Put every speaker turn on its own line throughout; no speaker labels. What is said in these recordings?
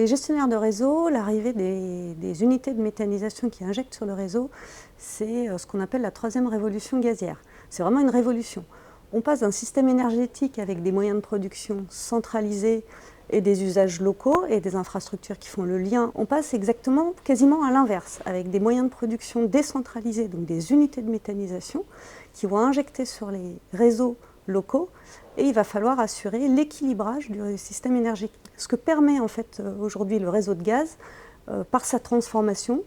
les gestionnaires de réseau, l'arrivée des unités de méthanisation qui injectent sur le réseau, c'est ce qu'on appelle la troisième révolution gazière. C'est vraiment une révolution. On passe d'un système énergétique avec des moyens de production centralisés et des usages locaux et des infrastructures qui font le lien. On passe exactement, quasiment à l'inverse, avec des moyens de production décentralisés, donc des unités de méthanisation qui vont injecter sur les réseaux locaux, et il va falloir assurer l'équilibrage du système énergétique. Ce que permet en fait aujourd'hui le réseau de gaz, par sa transformation,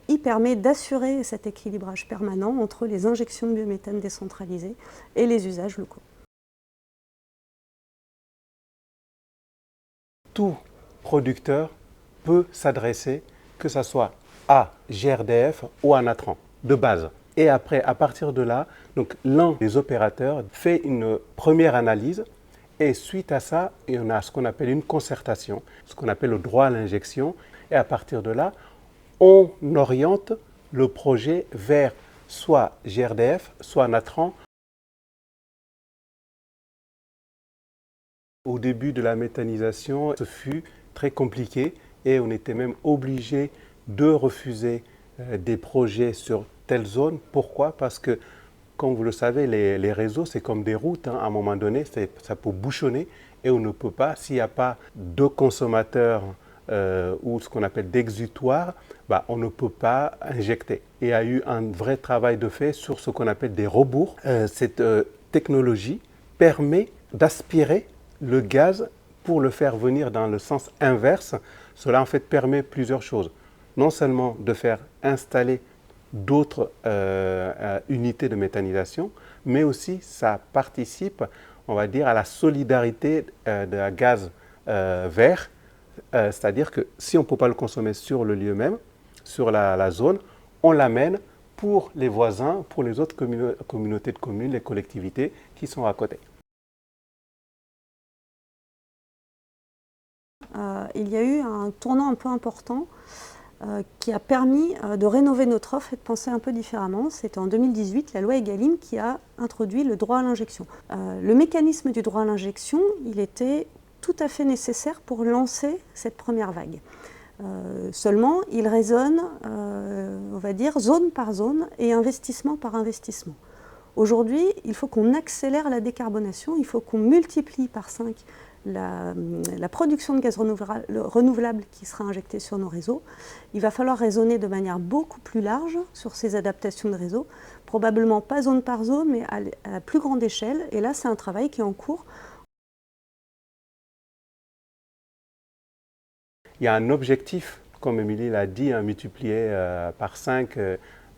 il permet d'assurer cet équilibrage permanent entre les injections de biométhane décentralisées et les usages locaux.
Tout producteur peut s'adresser, que ce soit à GRDF ou à Natran, de base. Et après, à partir de là, l'un des opérateurs fait une première analyse et suite à ça, on a ce qu'on appelle une concertation, ce qu'on appelle le droit à l'injection. Et à partir de là, on oriente le projet vers soit GRDF, soit Natran. Au début de la méthanisation, ce fut très compliqué et on était même obligé de refuser des projets sur telle zone. Pourquoi? Parce que, comme vous le savez, les réseaux, c'est comme des routes. À un moment donné, ça peut bouchonner et on ne peut pas, s'il n'y a pas de consommateurs ou ce qu'on appelle d'exutoires, on ne peut pas injecter. Et il y a eu un vrai travail de fait sur ce qu'on appelle des rebours. Cette technologie permet d'aspirer le gaz pour le faire venir dans le sens inverse. Cela en fait permet plusieurs choses. Non seulement de faire installer d'autres unités de méthanisation, mais aussi ça participe, on va dire, à la solidarité de gaz vert. C'est-à-dire que si on ne peut pas le consommer sur le lieu même, sur la zone, on l'amène pour les voisins, pour les autres communautés de communes, les collectivités qui sont à côté.
Il y a eu un tournant un peu important qui a permis de rénover notre offre et de penser un peu différemment. C'était en 2018, la loi Egalim qui a introduit le droit à l'injection. Le mécanisme du droit à l'injection, il était tout à fait nécessaire pour lancer cette première vague. Seulement, il résonne, on va dire, zone par zone et investissement par investissement. Aujourd'hui, il faut qu'on accélère la décarbonation, il faut qu'on multiplie par 5 la production de gaz renouvelable qui sera injectée sur nos réseaux. Il va falloir raisonner de manière beaucoup plus large sur ces adaptations de réseaux, probablement pas zone par zone, mais à plus grande échelle. Et là, c'est un travail qui est en cours.
Il y a un objectif, comme Émilie l'a dit, multiplié par 5,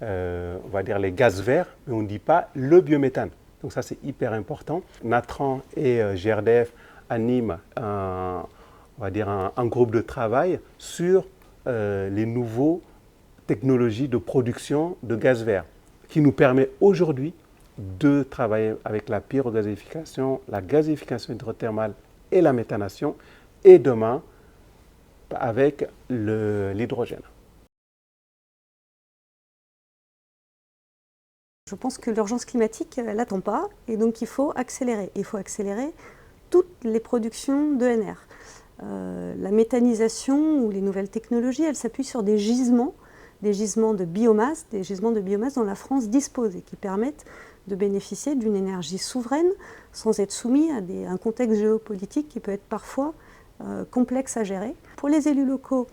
on va dire les gaz verts, mais on ne dit pas le biométhane. Donc ça, c'est hyper important. Natran et GRDF animent on va dire un groupe de travail sur les nouvelles technologies de production de gaz vert, qui nous permet aujourd'hui de travailler avec la pyrogazéification, la gazéification hydrothermale et la méthanation, et demain, avec l'hydrogène.
Je pense que l'urgence climatique, elle n'attend pas, et donc il faut accélérer. Il faut accélérer toutes les productions d'ENR. La méthanisation ou les nouvelles technologies, elles s'appuient sur des gisements de biomasse, dont la France dispose et qui permettent de bénéficier d'une énergie souveraine sans être soumis à un contexte géopolitique qui peut être parfois complexe à gérer. Pour les élus locaux,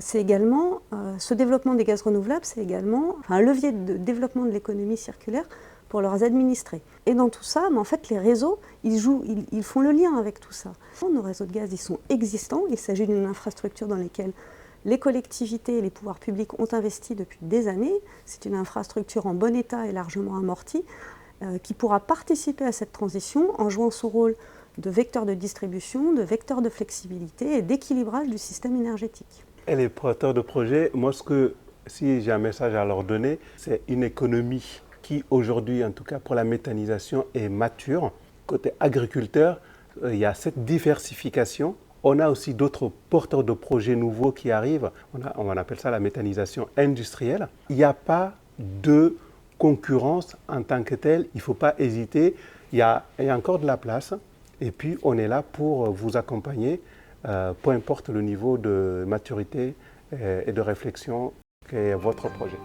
c'est également, ce développement des gaz renouvelables, c'est également un levier de développement de l'économie circulaire pour leurs administrés. Et dans tout ça, en fait, les réseaux, ils font le lien avec tout ça. Nos réseaux de gaz, ils sont existants. Il s'agit d'une infrastructure dans laquelle les collectivités et les pouvoirs publics ont investi depuis des années. C'est une infrastructure en bon état et largement amortie qui pourra participer à cette transition en jouant son rôle de vecteur de distribution, de vecteur de flexibilité et d'équilibrage du système énergétique.
Et les porteurs de projets, moi, si j'ai un message à leur donner, c'est une économie qui aujourd'hui, en tout cas pour la méthanisation, est mature. Côté agriculteur, il y a cette diversification. On a aussi d'autres porteurs de projets nouveaux qui arrivent. On appelle ça la méthanisation industrielle. Il n'y a pas de concurrence en tant que telle. Il ne faut pas hésiter. Il y a encore de la place. Et puis, on est là pour vous accompagner peu importe le niveau de maturité et de réflexion qu'est votre projet.